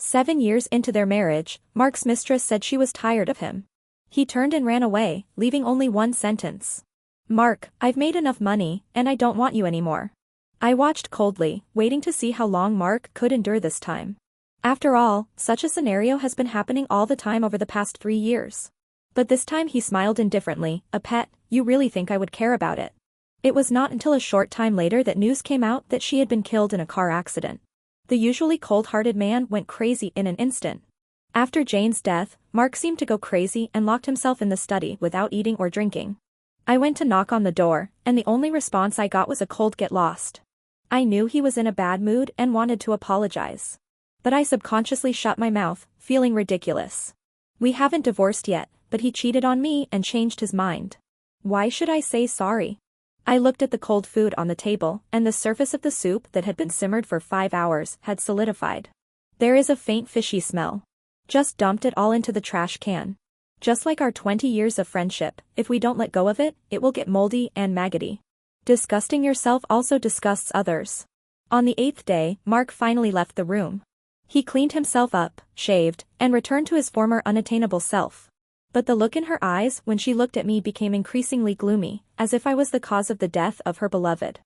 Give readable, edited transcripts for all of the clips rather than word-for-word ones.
7 years into their marriage, Mark's mistress said she was tired of him. He turned and ran away, leaving only one sentence. "Mark, I've made enough money, and I don't want you anymore." I watched coldly, waiting to see how long Mark could endure this time. After all, such a scenario has been happening all the time over the past 3 years. But this time he smiled indifferently. "A pet, you really think I would care about it?" It was not until a short time later that news came out that she had been killed in a car accident. The usually cold-hearted man went crazy in an instant. After Jane's death, Mark seemed to go crazy and locked himself in the study without eating or drinking. I went to knock on the door, and the only response I got was a cold "get lost." I knew he was in a bad mood and wanted to apologize. But I subconsciously shut my mouth, feeling ridiculous. We haven't divorced yet, but he cheated on me and changed his mind. Why should I say sorry? I looked at the cold food on the table, and the surface of the soup that had been simmered for 5 hours had solidified. There is a faint fishy smell. Just dumped it all into the trash can. Just like our 20 years of friendship, if we don't let go of it, it will get moldy and maggoty. Disgusting yourself also disgusts others. On the 8th day, Mark finally left the room. He cleaned himself up, shaved, and returned to his former unattainable self. But the look in her eyes when she looked at me became increasingly gloomy, as if I was the cause of the death of her beloved.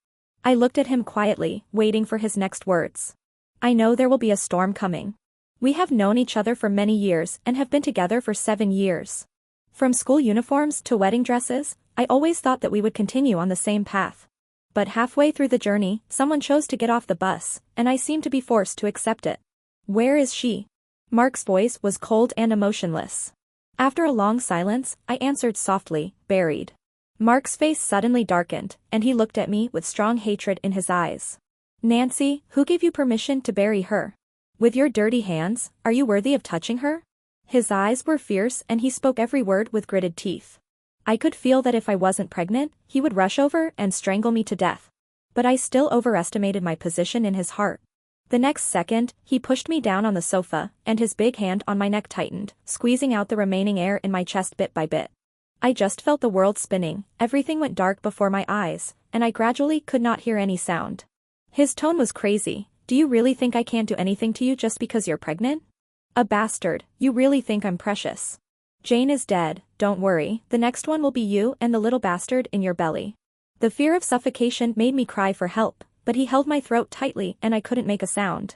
I looked at him quietly, waiting for his next words. "I know there will be a storm coming. We have known each other for many years and have been together for 7 years. From school uniforms to wedding dresses, I always thought that we would continue on the same path. But halfway through the journey, someone chose to get off the bus, and I seemed to be forced to accept it. Where is she?" Mark's voice was cold and emotionless. After a long silence, I answered softly, "Buried." Mark's face suddenly darkened, and he looked at me with strong hatred in his eyes. "Nancy, who gave you permission to bury her? With your dirty hands, are you worthy of touching her?" His eyes were fierce and he spoke every word with gritted teeth. I could feel that if I wasn't pregnant, he would rush over and strangle me to death. But I still overestimated my position in his heart. The next second, he pushed me down on the sofa, and his big hand on my neck tightened, squeezing out the remaining air in my chest bit by bit. I just felt the world spinning, everything went dark before my eyes, and I gradually could not hear any sound. His tone was crazy. "Do you really think I can't do anything to you just because you're pregnant? A bastard, you really think I'm precious? Jane is dead, don't worry, the next one will be you and the little bastard in your belly." The fear of suffocation made me cry for help, but he held my throat tightly and I couldn't make a sound.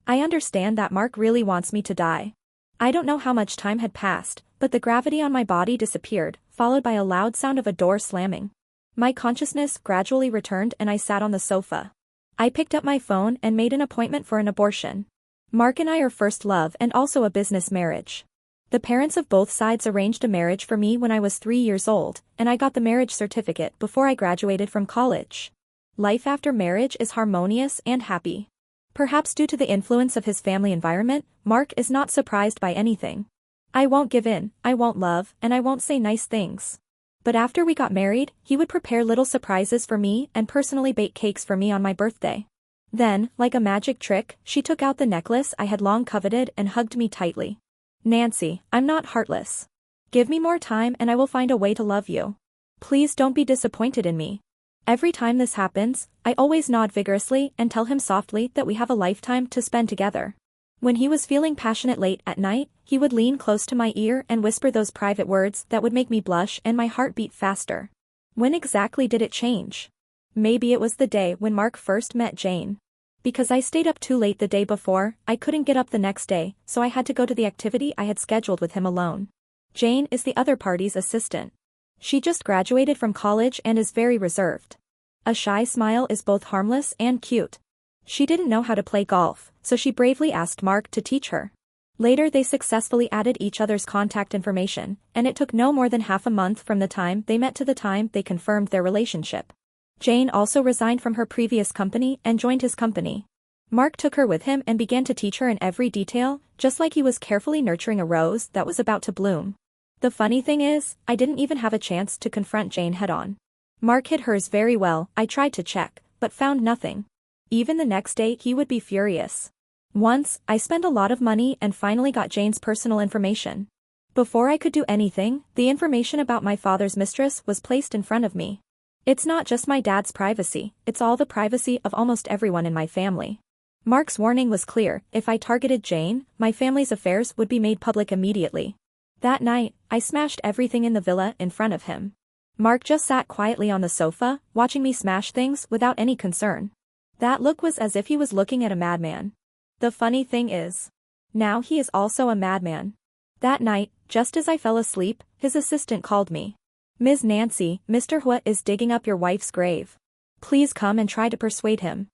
I understand that Mark really wants me to die. I don't know how much time had passed, but the gravity on my body disappeared, followed by a loud sound of a door slamming. My consciousness gradually returned and I sat on the sofa. I picked up my phone and made an appointment for an abortion. Mark and I are first love and also a business marriage. The parents of both sides arranged a marriage for me when I was 3 years old, and I got the marriage certificate before I graduated from college. Life after marriage is harmonious and happy. Perhaps due to the influence of his family environment, Mark is not surprised by anything. I won't give in, I won't love, and I won't say nice things. But after we got married, he would prepare little surprises for me and personally bake cakes for me on my birthday. Then, like a magic trick, she took out the necklace I had long coveted and hugged me tightly. "Nancy, I'm not heartless. Give me more time and I will find a way to love you. Please don't be disappointed in me." Every time this happens, I always nod vigorously and tell him softly that we have a lifetime to spend together. When he was feeling passionate late at night, he would lean close to my ear and whisper those private words that would make me blush and my heart beat faster. When exactly did it change? Maybe it was the day when Mark first met Jane. Because I stayed up too late the day before, I couldn't get up the next day, so I had to go to the activity I had scheduled with him alone. Jane is the other party's assistant. She just graduated from college and is very reserved. A shy smile is both harmless and cute. She didn't know how to play golf, so she bravely asked Mark to teach her. Later they successfully added each other's contact information, and it took no more than half a month from the time they met to the time they confirmed their relationship. Jane also resigned from her previous company and joined his company. Mark took her with him and began to teach her in every detail, just like he was carefully nurturing a rose that was about to bloom. The funny thing is, I didn't even have a chance to confront Jane head-on. Mark hid hers very well. I tried to check, but found nothing. Even the next day he would be furious. Once, I spent a lot of money and finally got Jane's personal information. Before I could do anything, the information about my father's mistress was placed in front of me. It's not just my dad's privacy, it's all the privacy of almost everyone in my family. Mark's warning was clear: if I targeted Jane, my family's affairs would be made public immediately. That night, I smashed everything in the villa in front of him. Mark just sat quietly on the sofa, watching me smash things without any concern. That look was as if he was looking at a madman. The funny thing is, now he is also a madman. That night, just as I fell asleep, his assistant called me. "Ms. Nancy, Mr. Hua is digging up your wife's grave. Please come and try to persuade him."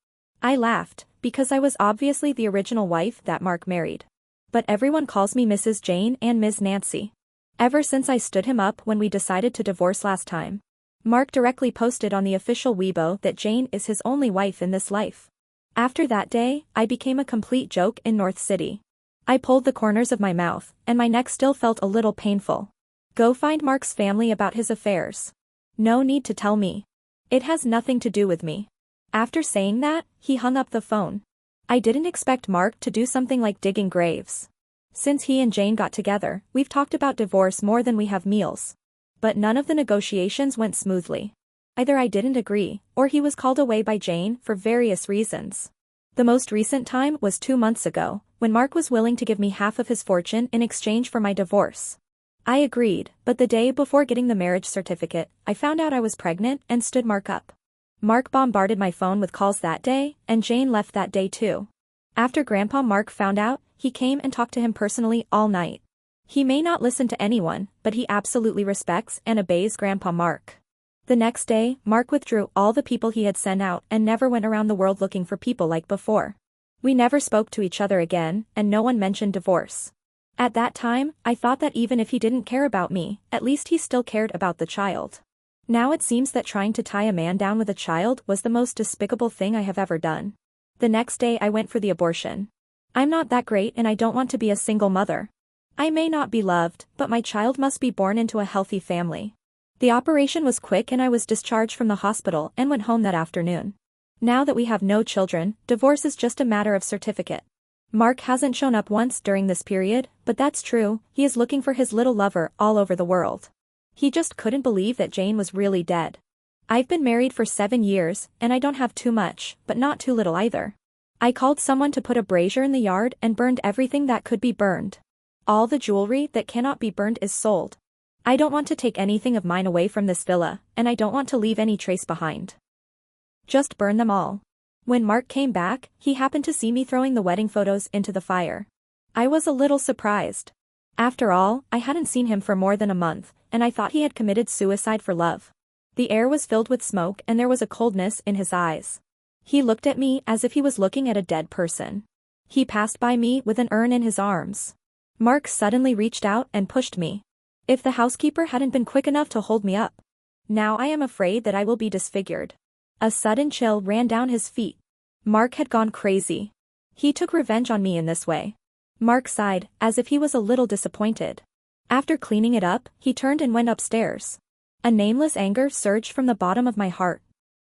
I laughed, because I was obviously the original wife that Mark married. But everyone calls me Mrs. Jane and Ms. Nancy. Ever since I stood him up when we decided to divorce last time. Mark directly posted on the official Weibo that Jane is his only wife in this life. After that day, I became a complete joke in North City. I pulled the corners of my mouth, and my neck still felt a little painful. Go find Mark's family about his affairs. No need to tell me. It has nothing to do with me. After saying that, he hung up the phone. I didn't expect Mark to do something like digging graves. Since he and Jane got together, we've talked about divorce more than we have meals. But none of the negotiations went smoothly. Either I didn't agree, or he was called away by Jane for various reasons. The most recent time was 2 months ago, when Mark was willing to give me half of his fortune in exchange for my divorce. I agreed, but the day before getting the marriage certificate, I found out I was pregnant and stood Mark up. Mark bombarded my phone with calls that day, and Jane left that day too. After Grandpa Mark found out, he came and talked to him personally all night. He may not listen to anyone, but he absolutely respects and obeys Grandpa Mark. The next day, Mark withdrew all the people he had sent out and never went around the world looking for people like before. We never spoke to each other again, and no one mentioned divorce. At that time, I thought that even if he didn't care about me, at least he still cared about the child. Now it seems that trying to tie a man down with a child was the most despicable thing I have ever done. The next day I went for the abortion. I'm not that great and I don't want to be a single mother. I may not be loved, but my child must be born into a healthy family. The operation was quick and I was discharged from the hospital and went home that afternoon. Now that we have no children, divorce is just a matter of certificate. Mark hasn't shown up once during this period, but that's true, he is looking for his little lover all over the world. He just couldn't believe that Jane was really dead. I've been married for 7 years, and I don't have too much, but not too little either. I called someone to put a brazier in the yard and burned everything that could be burned. All the jewelry that cannot be burned is sold. I don't want to take anything of mine away from this villa, and I don't want to leave any trace behind. Just burn them all. When Mark came back, he happened to see me throwing the wedding photos into the fire. I was a little surprised. After all, I hadn't seen him for more than a month, and I thought he had committed suicide for love. The air was filled with smoke and there was a coldness in his eyes. He looked at me as if he was looking at a dead person. He passed by me with an urn in his arms. Mark suddenly reached out and pushed me. If the housekeeper hadn't been quick enough to hold me up. Now I am afraid that I will be disfigured. A sudden chill ran down his feet. Mark had gone crazy. He took revenge on me in this way. Mark sighed, as if he was a little disappointed. After cleaning it up, he turned and went upstairs. A nameless anger surged from the bottom of my heart.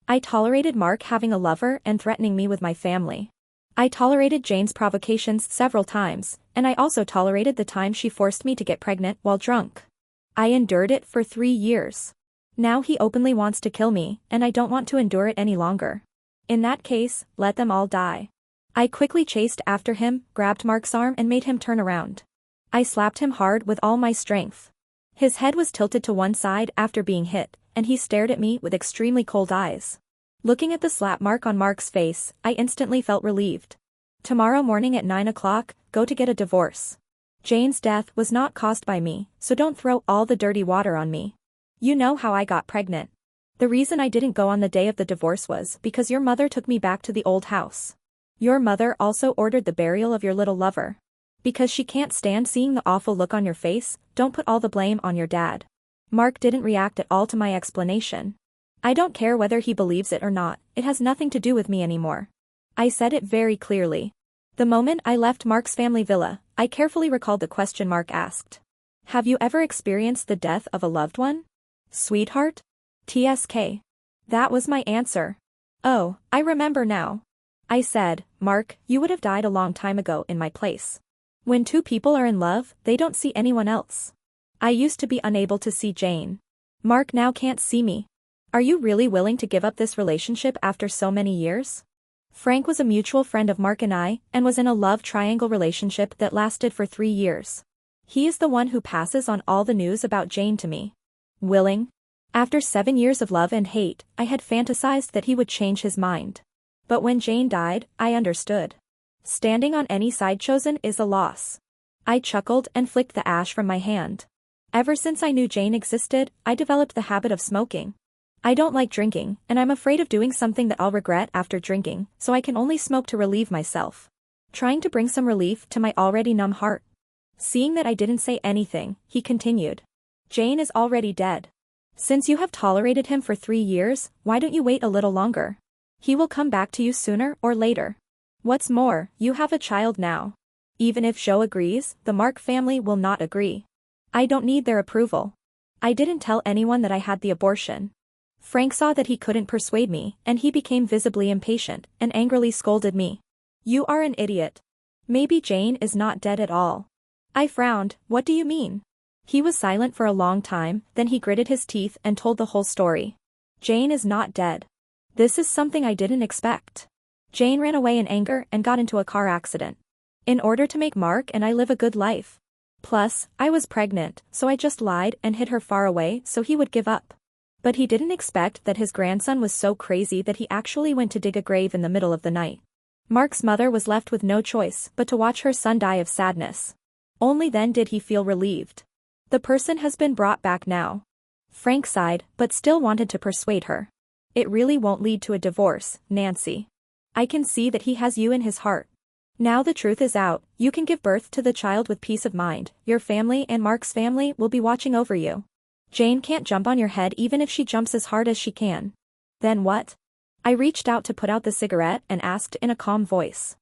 I tolerated Mark having a lover and threatening me with my family. I tolerated Jane's provocations several times, and I also tolerated the time she forced me to get pregnant while drunk. I endured it for 3 years. Now he openly wants to kill me, and I don't want to endure it any longer. In that case, let them all die. I quickly chased after him, grabbed Mark's arm and made him turn around. I slapped him hard with all my strength. His head was tilted to one side after being hit, and he stared at me with extremely cold eyes. Looking at the slap mark on Mark's face, I instantly felt relieved. Tomorrow morning at 9 o'clock, go to get a divorce. Jane's death was not caused by me, so don't throw all the dirty water on me. You know how I got pregnant. The reason I didn't go on the day of the divorce was because your mother took me back to the old house. Your mother also ordered the burial of your little lover. Because she can't stand seeing the awful look on your face, don't put all the blame on your dad. Mark didn't react at all to my explanation. I don't care whether he believes it or not, it has nothing to do with me anymore. I said it very clearly. The moment I left Mark's family villa, I carefully recalled the question Mark asked. Have you ever experienced the death of a loved one? Sweetheart? TSK. That was my answer. Oh, I remember now. I said, Mark, you would have died a long time ago in my place. When two people are in love, they don't see anyone else. I used to be unable to see Jane. Mark now can't see me. Are you really willing to give up this relationship after so many years? Frank was a mutual friend of Mark and I, and was in a love triangle relationship that lasted for 3 years. He is the one who passes on all the news about Jane to me. Willing? After 7 years of love and hate, I had fantasized that he would change his mind. But when Jane died, I understood. Standing on any side chosen is a loss. I chuckled and flicked the ash from my hand. Ever since I knew Jane existed, I developed the habit of smoking. I don't like drinking, and I'm afraid of doing something that I'll regret after drinking, so I can only smoke to relieve myself. Trying to bring some relief to my already numb heart. Seeing that I didn't say anything, he continued. Jane is already dead. Since you have tolerated him for 3 years, why don't you wait a little longer? He will come back to you sooner or later. What's more, you have a child now. Even if Joe agrees, the Mark family will not agree. I don't need their approval. I didn't tell anyone that I had the abortion. Frank saw that he couldn't persuade me, and he became visibly impatient, and angrily scolded me. You are an idiot. Maybe Jane is not dead at all. I frowned. What do you mean? He was silent for a long time, then he gritted his teeth and told the whole story. Jane is not dead. This is something I didn't expect. Jane ran away in anger and got into a car accident. In order to make Mark and I live a good life. Plus, I was pregnant, so I just lied and hid her far away so he would give up. But he didn't expect that his grandson was so crazy that he actually went to dig a grave in the middle of the night. Mark's mother was left with no choice but to watch her son die of sadness. Only then did he feel relieved. The person has been brought back now. Frank sighed, but still wanted to persuade her. It really won't lead to a divorce, Nancy. I can see that he has you in his heart. Now the truth is out, you can give birth to the child with peace of mind, your family and Mark's family will be watching over you. Jane can't jump on your head even if she jumps as hard as she can. Then what? I reached out to put out the cigarette and asked in a calm voice.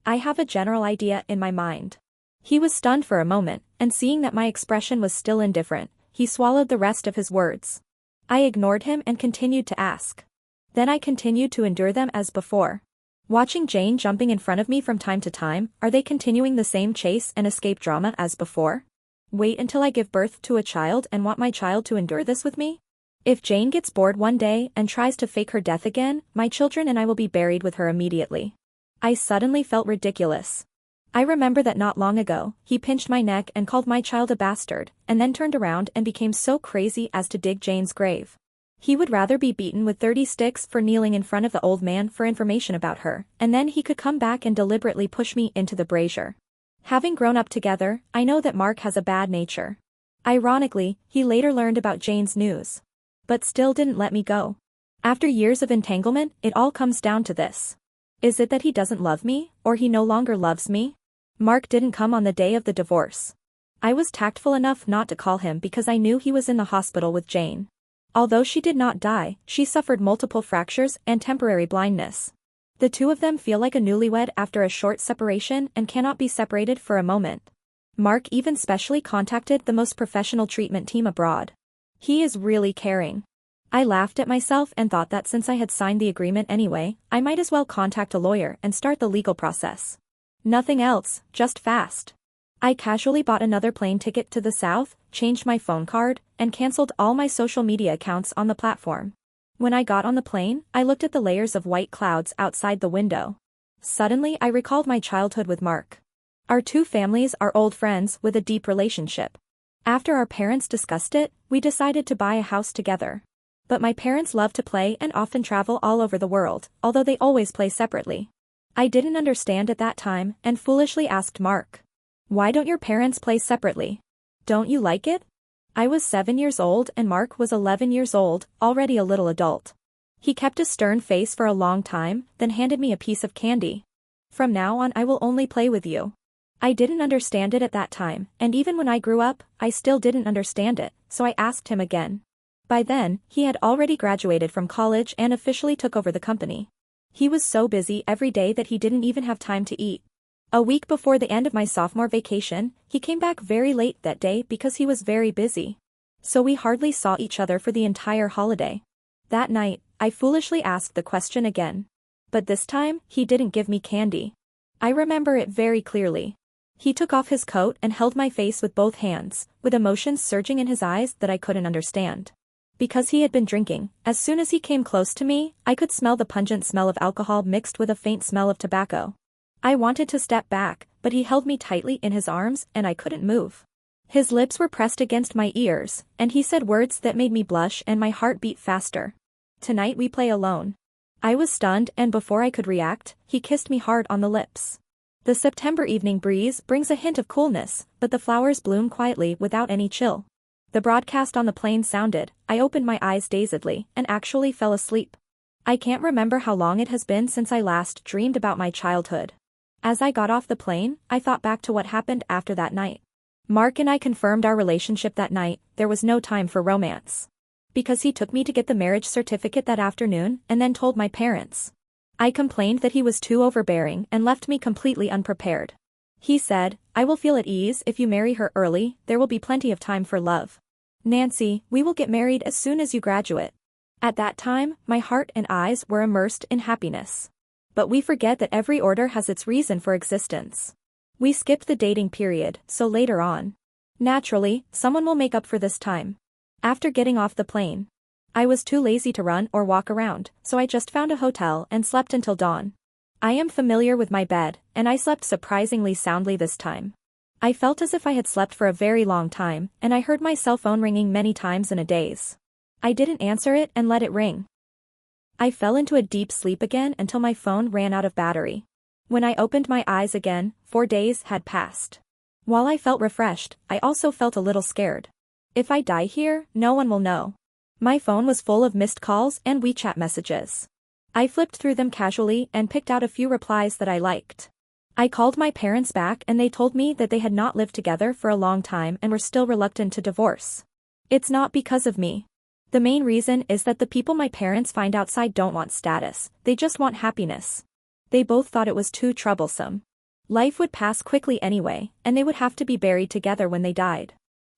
I have a general idea in my mind. He was stunned for a moment, and seeing that my expression was still indifferent, he swallowed the rest of his words. I ignored him and continued to ask. Then I continued to endure them as before. Watching Jane jumping in front of me from time to time, are they continuing the same chase and escape drama as before? Wait until I give birth to a child and want my child to endure this with me? If Jane gets bored one day and tries to fake her death again, my children and I will be buried with her immediately. I suddenly felt ridiculous. I remember that not long ago, he pinched my neck and called my child a bastard, and then turned around and became so crazy as to dig Jane's grave. He would rather be beaten with 30 sticks for kneeling in front of the old man for information about her, and then he could come back and deliberately push me into the brazier. Having grown up together, I know that Mark has a bad nature. Ironically, he later learned about Jane's news. But still didn't let me go. After years of entanglement, it all comes down to this. Is it that he doesn't love me, or he no longer loves me? Mark didn't come on the day of the divorce. I was tactful enough not to call him because I knew he was in the hospital with Jane. Although she did not die, she suffered multiple fractures and temporary blindness. The two of them feel like a newlywed after a short separation and cannot be separated for a moment. Mark even specially contacted the most professional treatment team abroad. He is really caring. I laughed at myself and thought that since I had signed the agreement anyway, I might as well contact a lawyer and start the legal process. Nothing else, just fast. I casually bought another plane ticket to the south, changed my phone card, and cancelled all my social media accounts on the platform. When I got on the plane, I looked at the layers of white clouds outside the window. Suddenly I recalled my childhood with Mark. Our two families are old friends with a deep relationship. After our parents discussed it, we decided to buy a house together. But my parents love to play and often travel all over the world, although they always play separately. I didn't understand at that time and foolishly asked Mark. Why don't your parents play separately? Don't you like it? I was 7 years old and Mark was 11 years old, already a little adult. He kept a stern face for a long time, then handed me a piece of candy. From now on I will only play with you. I didn't understand it at that time, and even when I grew up, I still didn't understand it, so I asked him again. By then, he had already graduated from college and officially took over the company. He was so busy every day that he didn't even have time to eat. A week before the end of my sophomore vacation, he came back very late that day because he was very busy. So we hardly saw each other for the entire holiday. That night, I foolishly asked the question again. But this time, he didn't give me candy. I remember it very clearly. He took off his coat and held my face with both hands, with emotions surging in his eyes that I couldn't understand. Because he had been drinking, as soon as he came close to me, I could smell the pungent smell of alcohol mixed with a faint smell of tobacco. I wanted to step back, but he held me tightly in his arms and I couldn't move. His lips were pressed against my ears, and he said words that made me blush and my heart beat faster. "Tonight we play alone." I was stunned, and before I could react, he kissed me hard on the lips. The September evening breeze brings a hint of coolness, but the flowers bloom quietly without any chill. The broadcast on the plane sounded. I opened my eyes dazedly, and actually fell asleep. I can't remember how long it has been since I last dreamed about my childhood. As I got off the plane, I thought back to what happened after that night. Mark and I confirmed our relationship that night. There was no time for romance. Because he took me to get the marriage certificate that afternoon, and then told my parents. I complained that he was too overbearing and left me completely unprepared. He said, "I will feel at ease if you marry her early, there will be plenty of time for love. Nancy, we will get married as soon as you graduate." At that time, my heart and eyes were immersed in happiness. But we forget that every order has its reason for existence. We skipped the dating period, so later on. Naturally, someone will make up for this time. After getting off the plane, I was too lazy to run or walk around, so I just found a hotel and slept until dawn. I am familiar with my bed, and I slept surprisingly soundly this time. I felt as if I had slept for a very long time, and I heard my cell phone ringing many times in a daze. I didn't answer it and let it ring. I fell into a deep sleep again until my phone ran out of battery. When I opened my eyes again, 4 days had passed. While I felt refreshed, I also felt a little scared. If I die here, no one will know. My phone was full of missed calls and WeChat messages. I flipped through them casually and picked out a few replies that I liked. I called my parents back and they told me that they had not lived together for a long time and were still reluctant to divorce. It's not because of me. The main reason is that the people my parents find outside don't want status, they just want happiness. They both thought it was too troublesome. Life would pass quickly anyway, and they would have to be buried together when they died.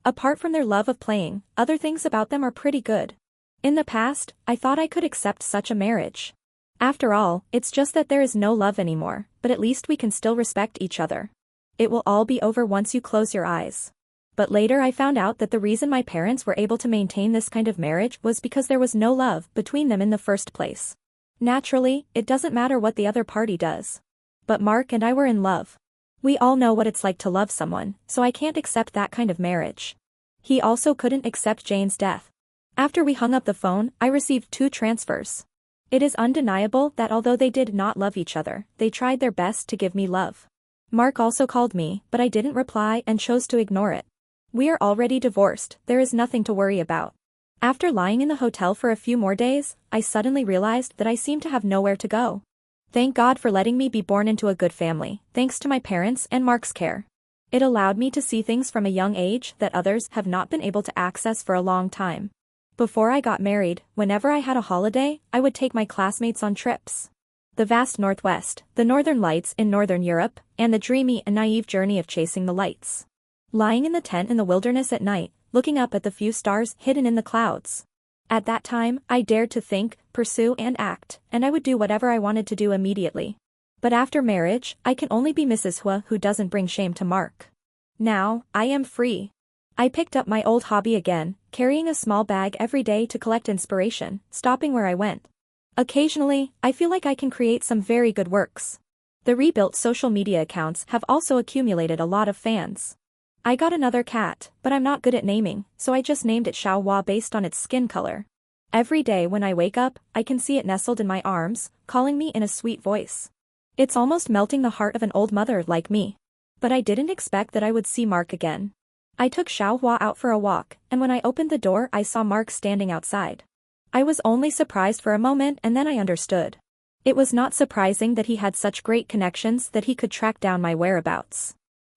Apart from their love of playing, other things about them are pretty good. In the past, I thought I could accept such a marriage. After all, it's just that there is no love anymore, but at least we can still respect each other. It will all be over once you close your eyes. But later I found out that the reason my parents were able to maintain this kind of marriage was because there was no love between them in the first place. Naturally, it doesn't matter what the other party does. But Mark and I were in love. We all know what it's like to love someone, so I can't accept that kind of marriage. He also couldn't accept Jane's death. After we hung up the phone, I received 2 transfers. It is undeniable that although they did not love each other, they tried their best to give me love. Mark also called me, but I didn't reply and chose to ignore it. We are already divorced, there is nothing to worry about. After lying in the hotel for a few more days, I suddenly realized that I seemed to have nowhere to go. Thank God for letting me be born into a good family, thanks to my parents and Mark's care. It allowed me to see things from a young age that others have not been able to access for a long time. Before I got married, whenever I had a holiday, I would take my classmates on trips. The vast Northwest, the Northern Lights in Northern Europe, and the dreamy and naive journey of chasing the lights. Lying in the tent in the wilderness at night, looking up at the few stars hidden in the clouds. At that time, I dared to think, pursue and act, and I would do whatever I wanted to do immediately. But after marriage, I can only be Mrs. Hua who doesn't bring shame to Mark. Now, I am free. I picked up my old hobby again, carrying a small bag every day to collect inspiration, stopping where I went. Occasionally, I feel like I can create some very good works. The rebuilt social media accounts have also accumulated a lot of fans. I got another cat, but I'm not good at naming, so I just named it Xiao Hua based on its skin color. Every day when I wake up, I can see it nestled in my arms, calling me in a sweet voice. It's almost melting the heart of an old mother like me. But I didn't expect that I would see Mark again. I took Xiao Hua out for a walk, and when I opened the door I saw Mark standing outside. I was only surprised for a moment and then I understood. It was not surprising that he had such great connections that he could track down my whereabouts.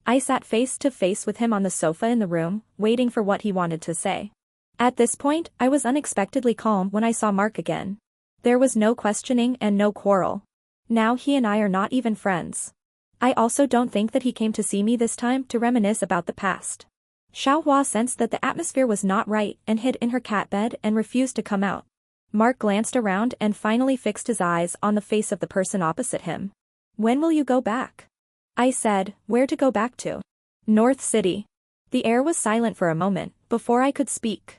I sat face to face with him on the sofa in the room, waiting for what he wanted to say. At this point, I was unexpectedly calm when I saw Mark again. There was no questioning and no quarrel. Now he and I are not even friends. I also don't think that he came to see me this time to reminisce about the past. Xiao Hua sensed that the atmosphere was not right and hid in her cat bed and refused to come out. Mark glanced around and finally fixed his eyes on the face of the person opposite him. "When will you go back?" I said, "Where to go back to?" "North City." The air was silent for a moment, before I could speak.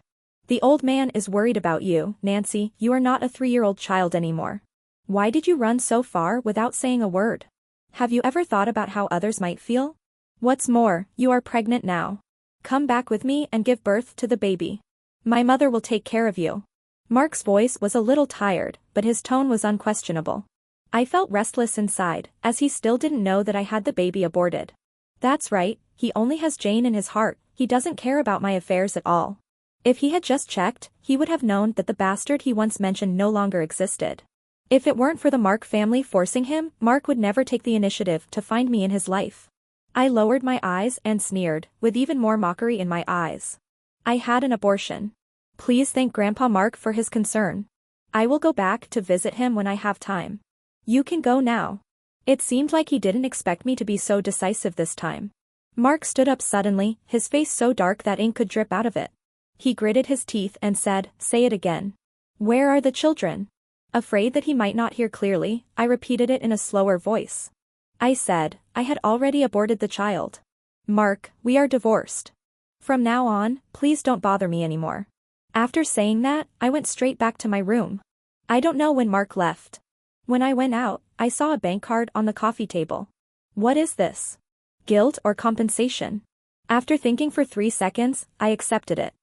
The old man is worried about you, Nancy. You are not a 3-year-old child anymore. Why did you run so far without saying a word? Have you ever thought about how others might feel? What's more, you are pregnant now. Come back with me and give birth to the baby. My mother will take care of you. Mark's voice was a little tired, but his tone was unquestionable. I felt restless inside, as he still didn't know that I had the baby aborted. That's right, he only has Jane in his heart. He doesn't care about my affairs at all. If he had just checked, he would have known that the bastard he once mentioned no longer existed. If it weren't for the Mark family forcing him, Mark would never take the initiative to find me in his life. I lowered my eyes and sneered, with even more mockery in my eyes. I had an abortion. Please thank Grandpa Mark for his concern. I will go back to visit him when I have time. You can go now. It seemed like he didn't expect me to be so decisive this time. Mark stood up suddenly, his face so dark that ink could drip out of it. He gritted his teeth and said, "Say it again. Where are the children?" Afraid that he might not hear clearly, I repeated it in a slower voice. I said, I had already aborted the child. Mark, we are divorced. From now on, please don't bother me anymore. After saying that, I went straight back to my room. I don't know when Mark left. When I went out, I saw a bank card on the coffee table. What is this? Guilt or compensation? After thinking for 3 seconds, I accepted it.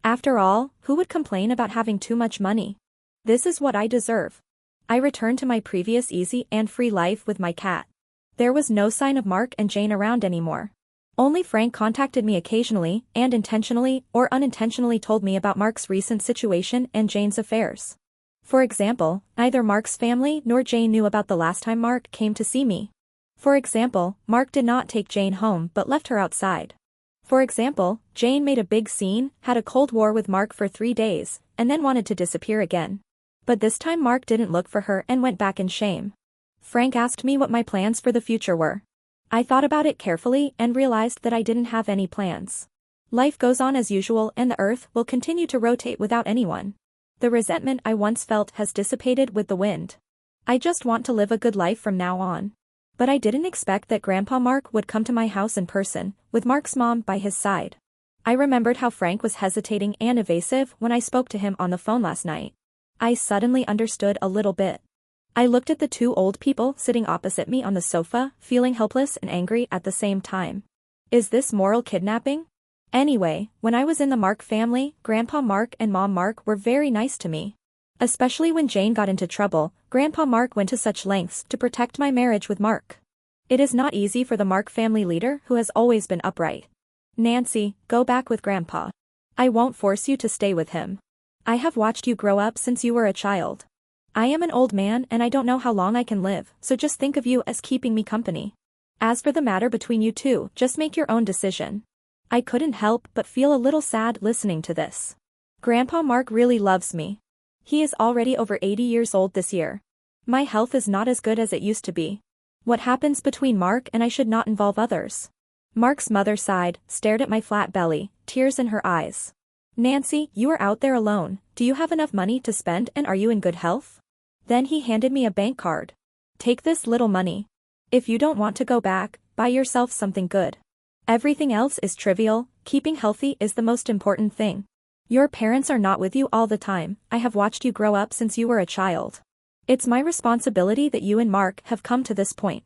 After all, who would complain about having too much money? This is what I deserve. I returned to my previous easy and free life with my cat. There was no sign of Mark and Jane around anymore. Only Frank contacted me occasionally and intentionally or unintentionally told me about Mark's recent situation and Jane's affairs. For example, neither Mark's family nor Jane knew about the last time Mark came to see me. For example, Mark did not take Jane home but left her outside. For example, Jane made a big scene, had a cold war with Mark for 3 days, and then wanted to disappear again. But this time Mark didn't look for her and went back in shame. Frank asked me what my plans for the future were. I thought about it carefully and realized that I didn't have any plans. Life goes on as usual and the earth will continue to rotate without anyone. The resentment I once felt has dissipated with the wind. I just want to live a good life from now on. But I didn't expect that Grandpa Mark would come to my house in person, with Mark's mom by his side. I remembered how Frank was hesitating and evasive when I spoke to him on the phone last night. I suddenly understood a little bit. I looked at the 2 old people sitting opposite me on the sofa, feeling helpless and angry at the same time. Is this moral kidnapping? Anyway, when I was in the Mark family, Grandpa Mark and Mom Mark were very nice to me. Especially when Jane got into trouble, Grandpa Mark went to such lengths to protect my marriage with Mark. It is not easy for the Mark family leader who has always been upright. Nancy, go back with Grandpa. I won't force you to stay with him. I have watched you grow up since you were a child. I am an old man and I don't know how long I can live, so just think of you as keeping me company. As for the matter between you two, just make your own decision. I couldn't help but feel a little sad listening to this. Grandpa Mark really loves me. He is already over 80 years old this year. My health is not as good as it used to be. What happens between Mark and I should not involve others. Mark's mother sighed, stared at my flat belly, tears in her eyes. Nancy, you are out there alone. Do you have enough money to spend and are you in good health? Then he handed me a bank card. Take this little money. If you don't want to go back, buy yourself something good. Everything else is trivial, keeping healthy is the most important thing. Your parents are not with you all the time. I have watched you grow up since you were a child. It's my responsibility that you and Mark have come to this point.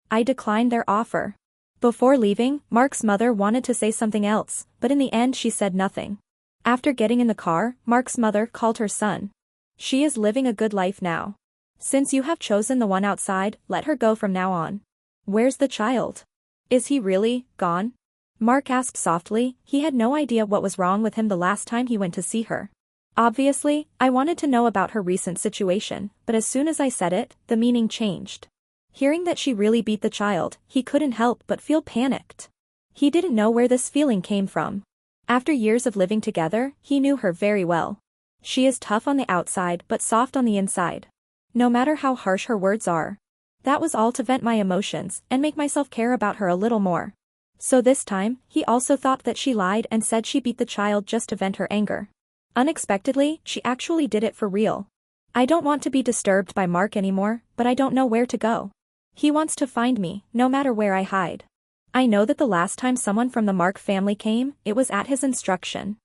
I declined their offer. Before leaving, Mark's mother wanted to say something else, but in the end she said nothing. After getting in the car, Mark's mother called her son. She is living a good life now. Since you have chosen the one outside, let her go from now on. Where's the child? Is he really gone? Mark asked softly. He had no idea what was wrong with him the last time he went to see her. Obviously, I wanted to know about her recent situation, but as soon as I said it, the meaning changed. Hearing that she really beat the child, he couldn't help but feel panicked. He didn't know where this feeling came from. After years of living together, he knew her very well. She is tough on the outside but soft on the inside. No matter how harsh her words are. That was all to vent my emotions and make myself care about her a little more. So this time, he also thought that she lied and said she beat the child just to vent her anger. Unexpectedly, she actually did it for real. I don't want to be disturbed by Mark anymore, but I don't know where to go. He wants to find me, no matter where I hide. I know that the last time someone from the Mark family came, it was at his instruction.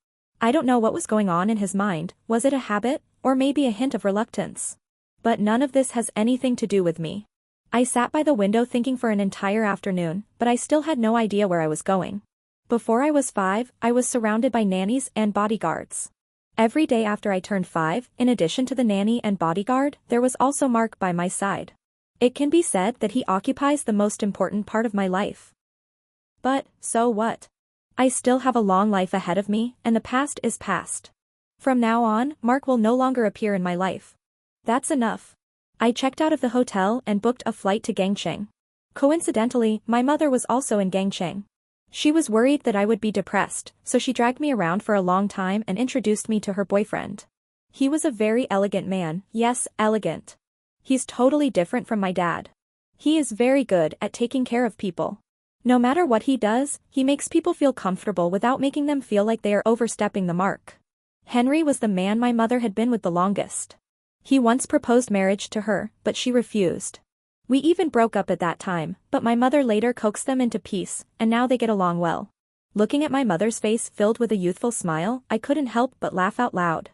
I don't know what was going on in his mind, was it a habit, or maybe a hint of reluctance? But none of this has anything to do with me. I sat by the window thinking for an entire afternoon, but I still had no idea where I was going. Before I was 5, I was surrounded by nannies and bodyguards. Every day after I turned 5, in addition to the nanny and bodyguard, there was also Mark by my side. It can be said that he occupies the most important part of my life. But, so what? I still have a long life ahead of me, and the past is past. From now on, Mark will no longer appear in my life. That's enough. I checked out of the hotel and booked a flight to Gangcheng. Coincidentally, my mother was also in Gangcheng. She was worried that I would be depressed, so she dragged me around for a long time and introduced me to her boyfriend. He was a very elegant man, yes, elegant. He's totally different from my dad. He is very good at taking care of people. No matter what he does, he makes people feel comfortable without making them feel like they are overstepping the mark. Henry was the man my mother had been with the longest. He once proposed marriage to her, but she refused. We even broke up at that time, but my mother later coaxed them into peace, and now they get along well. Looking at my mother's face filled with a youthful smile, I couldn't help but laugh out loud.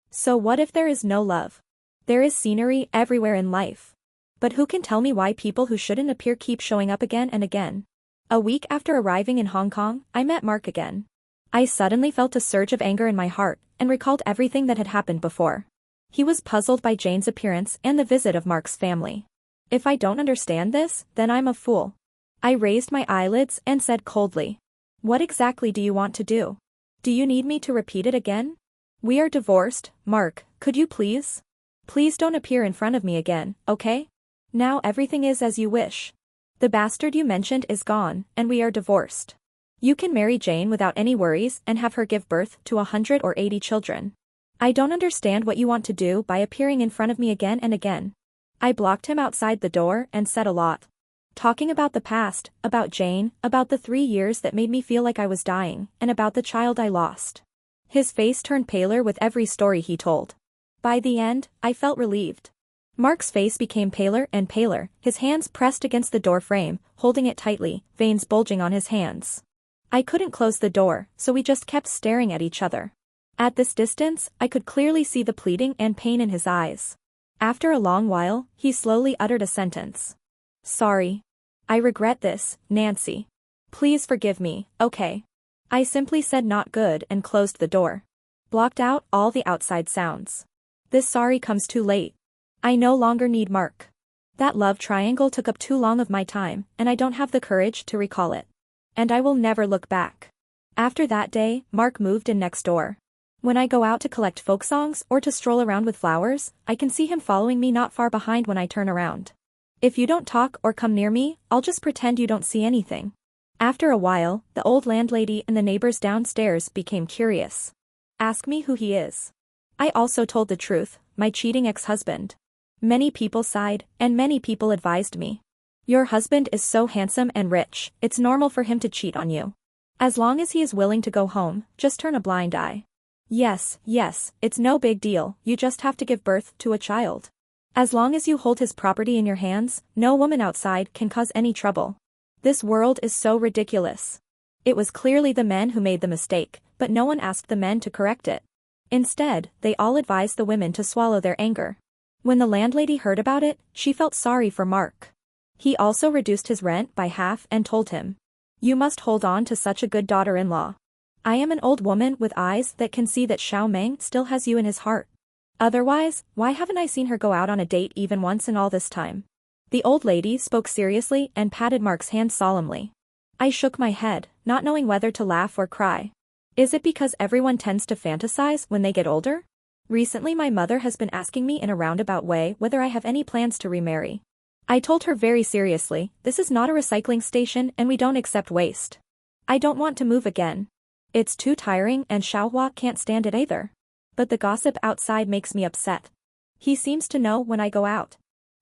So what if there is no love? There is scenery everywhere in life. But who can tell me why people who shouldn't appear keep showing up again and again? A week after arriving in Hong Kong, I met Mark again. I suddenly felt a surge of anger in my heart, and recalled everything that had happened before. He was puzzled by Jane's appearance and the visit of Mark's family. If I don't understand this, then I'm a fool. I raised my eyelids and said coldly. What exactly do you want to do? Do you need me to repeat it again? We are divorced, Mark, could you please? Please don't appear in front of me again, okay? Now everything is as you wish. The bastard you mentioned is gone, and we are divorced. You can marry Jane without any worries and have her give birth to 100 or 80 children. I don't understand what you want to do by appearing in front of me again and again. I blocked him outside the door and said a lot. Talking about the past, about Jane, about the 3 years that made me feel like I was dying, and about the child I lost. His face turned paler with every story he told. By the end, I felt relieved. Mark's face became paler and paler, his hands pressed against the door frame, holding it tightly, veins bulging on his hands. I couldn't close the door, so we just kept staring at each other. At this distance, I could clearly see the pleading and pain in his eyes. After a long while, he slowly uttered a sentence. Sorry. I regret this, Nancy. Please forgive me, okay? I simply said not good and closed the door. Blocked out all the outside sounds. This sorry comes too late. I no longer need Mark. That love triangle took up too long of my time, and I don't have the courage to recall it. And I will never look back. After that day, Mark moved in next door. When I go out to collect folk songs or to stroll around with flowers, I can see him following me not far behind when I turn around. If you don't talk or come near me, I'll just pretend you don't see anything. After a while, the old landlady and the neighbors downstairs became curious. Ask me who he is. I also told the truth, my cheating ex-husband. Many people sighed, and many people advised me. Your husband is so handsome and rich, it's normal for him to cheat on you. As long as he is willing to go home, just turn a blind eye. Yes, it's no big deal, you just have to give birth to a child. As long as you hold his property in your hands, no woman outside can cause any trouble. This world is so ridiculous. It was clearly the men who made the mistake, but no one asked the men to correct it. Instead, they all advised the women to swallow their anger. When the landlady heard about it, she felt sorry for Mark. He also reduced his rent by half and told him. You must hold on to such a good daughter-in-law. I am an old woman with eyes that can see that Xiao Meng still has you in his heart. Otherwise, why haven't I seen her go out on a date even once in all this time? The old lady spoke seriously and patted Mark's hand solemnly. I shook my head, not knowing whether to laugh or cry. Is it because everyone tends to fantasize when they get older? Recently my mother has been asking me in a roundabout way whether I have any plans to remarry. I told her very seriously, this is not a recycling station and we don't accept waste. I don't want to move again. It's too tiring and Xiaohua can't stand it either. But the gossip outside makes me upset. He seems to know when I go out.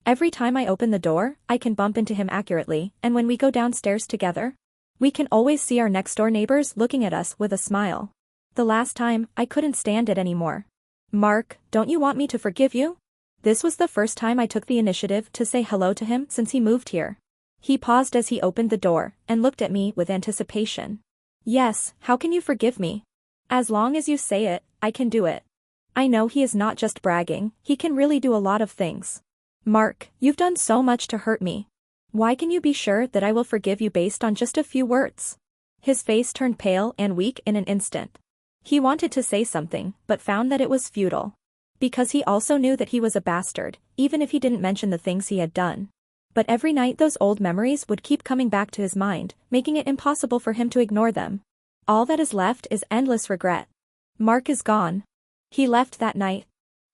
Every time I open the door, I can bump into him accurately, and when we go downstairs together, we can always see our next-door neighbors looking at us with a smile. The last time, I couldn't stand it anymore. Mark, don't you want me to forgive you? This was the first time I took the initiative to say hello to him since he moved here. He paused as he opened the door, and looked at me with anticipation. Yes, how can you forgive me? As long as you say it, I can do it. I know he is not just bragging, he can really do a lot of things. Mark, you've done so much to hurt me. Why can you be sure that I will forgive you based on just a few words? His face turned pale and weak in an instant. He wanted to say something, but found that it was futile. Because he also knew that he was a bastard, even if he didn't mention the things he had done. But every night those old memories would keep coming back to his mind, making it impossible for him to ignore them. All that is left is endless regret. Mark is gone. He left that night.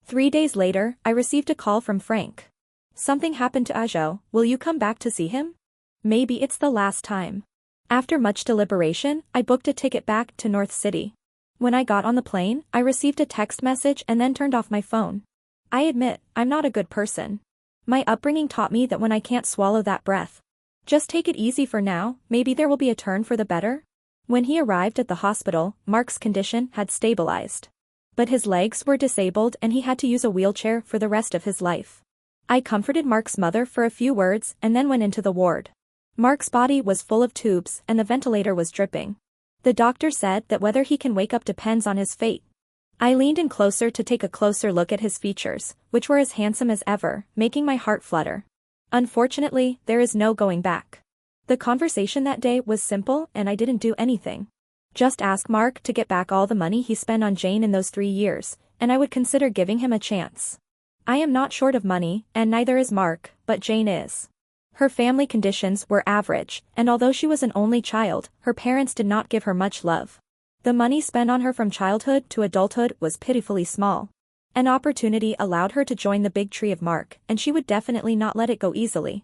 3 days later, I received a call from Frank. Something happened to Ajo, will you come back to see him? Maybe it's the last time. After much deliberation, I booked a ticket back to North City. When I got on the plane, I received a text message and then turned off my phone. I admit, I'm not a good person. My upbringing taught me that when I can't swallow that breath. Just take it easy for now, maybe there will be a turn for the better. When he arrived at the hospital, Mark's condition had stabilized. But his legs were disabled and he had to use a wheelchair for the rest of his life. I comforted Mark's mother for a few words and then went into the ward. Mark's body was full of tubes and the ventilator was dripping. The doctor said that whether he can wake up depends on his fate. I leaned in closer to take a closer look at his features, which were as handsome as ever, making my heart flutter. Unfortunately, there is no going back. The conversation that day was simple and I didn't do anything. Just ask Mark to get back all the money he spent on Jane in those 3 years, and I would consider giving him a chance. I am not short of money, and neither is Mark, but Jane is. Her family conditions were average, and although she was an only child, her parents did not give her much love. The money spent on her from childhood to adulthood was pitifully small. An opportunity allowed her to join the big tree of Mark, and she would definitely not let it go easily.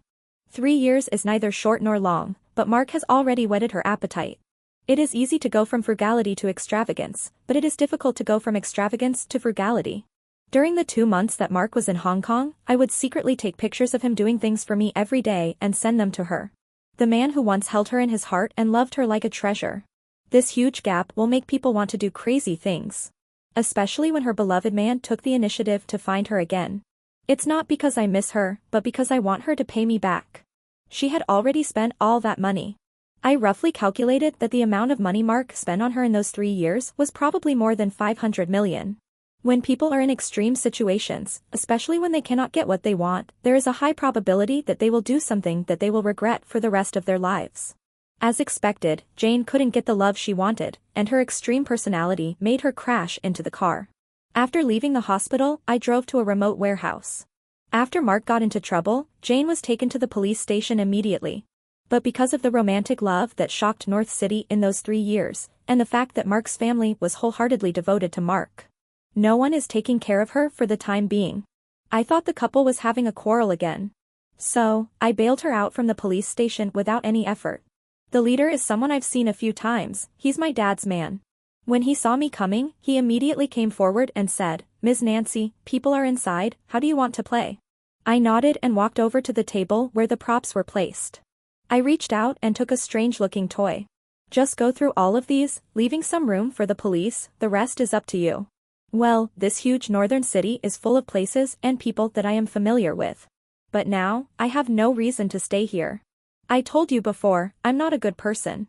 3 years is neither short nor long, but Mark has already whetted her appetite. It is easy to go from frugality to extravagance, but it is difficult to go from extravagance to frugality. During the 2 months that Mark was in Hong Kong, I would secretly take pictures of him doing things for me every day and send them to her. The man who once held her in his heart and loved her like a treasure. This huge gap will make people want to do crazy things. Especially when her beloved man took the initiative to find her again. It's not because I miss her, but because I want her to pay me back. She had already spent all that money. I roughly calculated that the amount of money Mark spent on her in those 3 years was probably more than 500 million. When people are in extreme situations, especially when they cannot get what they want, there is a high probability that they will do something that they will regret for the rest of their lives. As expected, Jane couldn't get the love she wanted, and her extreme personality made her crash into the car. After leaving the hospital, I drove to a remote warehouse. After Mark got into trouble, Jane was taken to the police station immediately. But because of the romantic love that shocked North City in those 3 years, and the fact that Mark's family was wholeheartedly devoted to Mark, no one is taking care of her for the time being. I thought the couple was having a quarrel again. So, I bailed her out from the police station without any effort. The leader is someone I've seen a few times, he's my dad's man. When he saw me coming, he immediately came forward and said, "Ms. Nancy, people are inside, how do you want to play?" I nodded and walked over to the table where the props were placed. I reached out and took a strange-looking toy. Just go through all of these, leaving some room for the police, the rest is up to you. Well, this huge northern city is full of places and people that I am familiar with. But now, I have no reason to stay here. I told you before, I'm not a good person.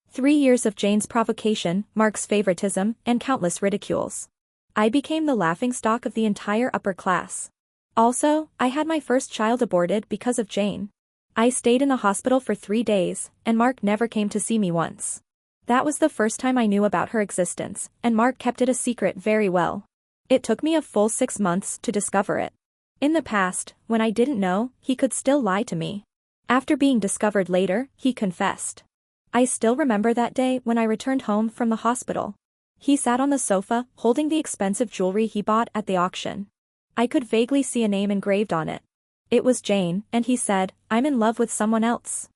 3 years of Jane's provocation, Mark's favoritism, and countless ridicules. I became the laughingstock of the entire upper class. Also, I had my first child aborted because of Jane. I stayed in the hospital for 3 days, and Mark never came to see me once. That was the first time I knew about her existence, and Mark kept it a secret very well. It took me a full 6 months to discover it. In the past, when I didn't know, he could still lie to me. After being discovered later, he confessed. I still remember that day when I returned home from the hospital. He sat on the sofa, holding the expensive jewelry he bought at the auction. I could vaguely see a name engraved on it. It was Jane, and he said, "I'm in love with someone else.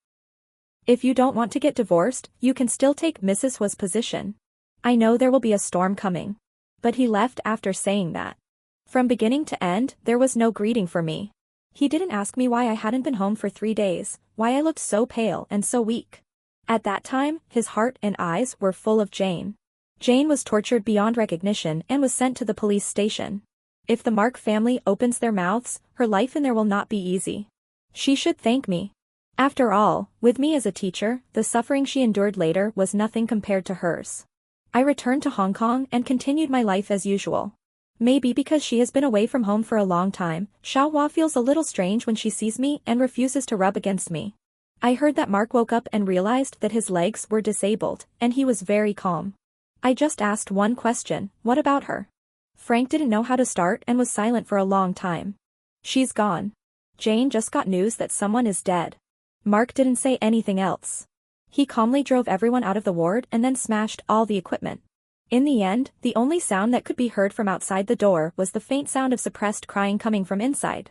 If you don't want to get divorced, you can still take Mrs. Hwa's position. I know there will be a storm coming." But he left after saying that. From beginning to end, there was no greeting for me. He didn't ask me why I hadn't been home for 3 days, why I looked so pale and so weak. At that time, his heart and eyes were full of Jane. Jane was tortured beyond recognition and was sent to the police station. If the Mark family opens their mouths, her life in there will not be easy. She should thank me. After all, with me as a teacher, the suffering she endured later was nothing compared to hers. I returned to Hong Kong and continued my life as usual. Maybe because she has been away from home for a long time, Xiaohua feels a little strange when she sees me and refuses to rub against me. I heard that Mark woke up and realized that his legs were disabled, and he was very calm. I just asked one question, what about her? Frank didn't know how to start and was silent for a long time. She's gone. Jane just got news that someone is dead. Mark didn't say anything else. He calmly drove everyone out of the ward and then smashed all the equipment. In the end, the only sound that could be heard from outside the door was the faint sound of suppressed crying coming from inside.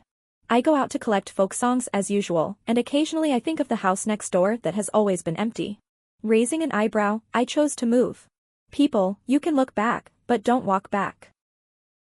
I go out to collect folk songs as usual, and occasionally I think of the house next door that has always been empty. Raising an eyebrow, I chose to move. People, you can look back, but don't walk back.